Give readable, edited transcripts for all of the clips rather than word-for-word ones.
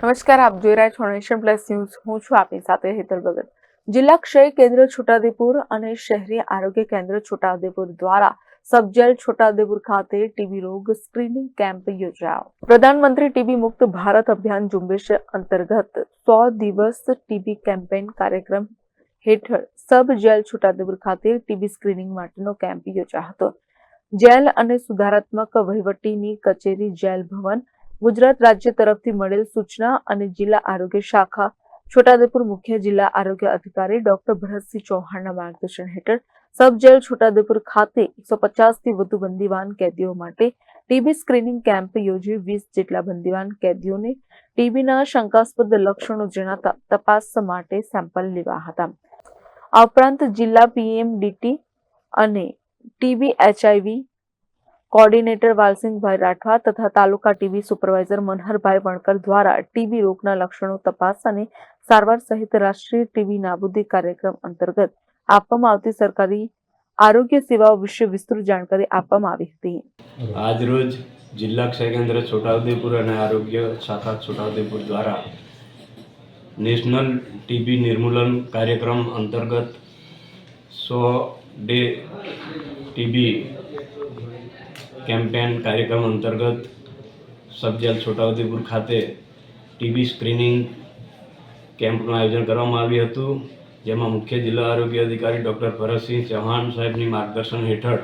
નમસ્કાર, આપ જોઈ રહ્યા છો નેશન પ્લસ ન્યૂઝ. હું છું આપની સાથે હેતલ ભગત. જિલ્લા ક્ષય કેન્દ્ર છોટાઉદેપુર અને શહેરી આરોગ્ય કેન્દ્ર છોટાઉદેપુર દ્વારા સબજેલ છોટાઉદેપુર ખાતે ટીબી રોગ સ્ક્રીનિંગ કેમ્પ યોજાયો. પ્રધાનમંત્રી ટીબી મુક્ત ભારત અભિયાન ઝુંબેશ અંતર્ગત 100 દિવસ ટીબી કેમ્પેઇન કાર્યક્રમ હેઠળ સબજેલ છોટાઉદેપુર ખાતે ટીબી સ્ક્રીનિંગ માટેનો કેમ્પ યોજાયો હતો. જેલ અને સુધારાત્મક વહીવટીની કચેરી જેલ ભવન ગુજરાત રાજ્ય તરફથી મળેલ સૂચના અને જિલ્લા આરોગ્ય શાખા છોટાઉદેપુર મુખ્ય જિલ્લા આરોગ્ય અધિકારી ડોક્ટર ભરતસિંહ ચૌહાણના માર્ગદર્શન હેઠળ સબ જેલ છોટાઉદેપુર ખાતે 150થી વધુ બંદીવાન કેદીઓ માટે ટીબી સ્ક્રીનિંગ કેમ્પ યોજી 20 જેટલા બંદીવાન કેદીઓને ટીબીના શંકાસ્પદ લક્ષણો જણાતા તપાસ માટે સેમ્પલ લેવા હતા. આ ઉપરાંત જિલ્લા પીએમડીટી અને ટીબી એચઆઈવી કોર્ડિનેટર વાલસિંહભાઈ રાઠવા તથા તાલુકા ટીબી સુપરવાઇઝર મનહરભાઈ વણકર દ્વારા ટીબી રોગના લક્ષણો તપાસ અને સારવાર સહિત રાષ્ટ્રીય ટીબી નાબૂદી કાર્યક્રમ અંતર્ગત આપવામાં આવતી સરકારી આરોગ્ય સેવાઓ વિશે વિસ્તૃત જાણકારી આપવામાં આવી હતી. આજરોજ જિલ્લા ક્ષય કેન્દ્ર છોટાઉદેપુર અને આરોગ્ય શાખા છોટાઉદેપુર દ્વારા નેશનલ ટીબી નિર્મૂલન કાર્યક્રમ અંતર્ગત 100 ડે ટીબી કેમ્પેન કાર્યક્રમ અંતર્ગત સબજેલ છોટાઉદેપુર ખાતે ટીબી સ્ક્રીનિંગ કેમ્પનું આયોજન કરવામાં આવ્યું હતું, જેમાં મુખ્ય જિલ્લા આરોગ્ય અધિકારી ડૉક્ટર ભરતસિંહ ચૌહાણ સાહેબની માર્ગદર્શન હેઠળ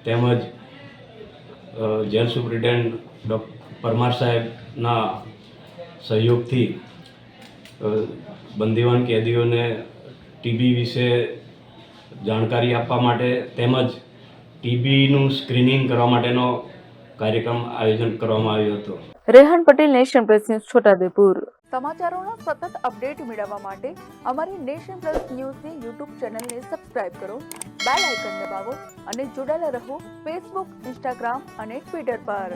તેમજ જેલ સુપ્રિન્ટેન્ડન્ટ ડૉક્ટર પરમાર સાહેબના સહયોગથી બંદીવાન કેદીઓને ટીબી વિશે જાણકારી આપવા માટે તેમજ ટીબીનું સ્ક્રીનિંગ કરવા માટેનો કાર્યક્રમ આયોજન કરવામાં આવ્યો હતો. Rehan Patel, nation plus news, Chhota Udepur. સમાચારોના સતત અપડેટ મેળવવા માટે અમારી નેશન પ્લસ ન્યૂઝની યુટ્યુબ ચેનલને સબસ્ક્રાઇબ કરો, બેલ આઇકન દબાવો અને જોડાયેલા રહો ફેસબુક, ઇન્સ્ટાગ્રામ અને ટ્વિટર પર.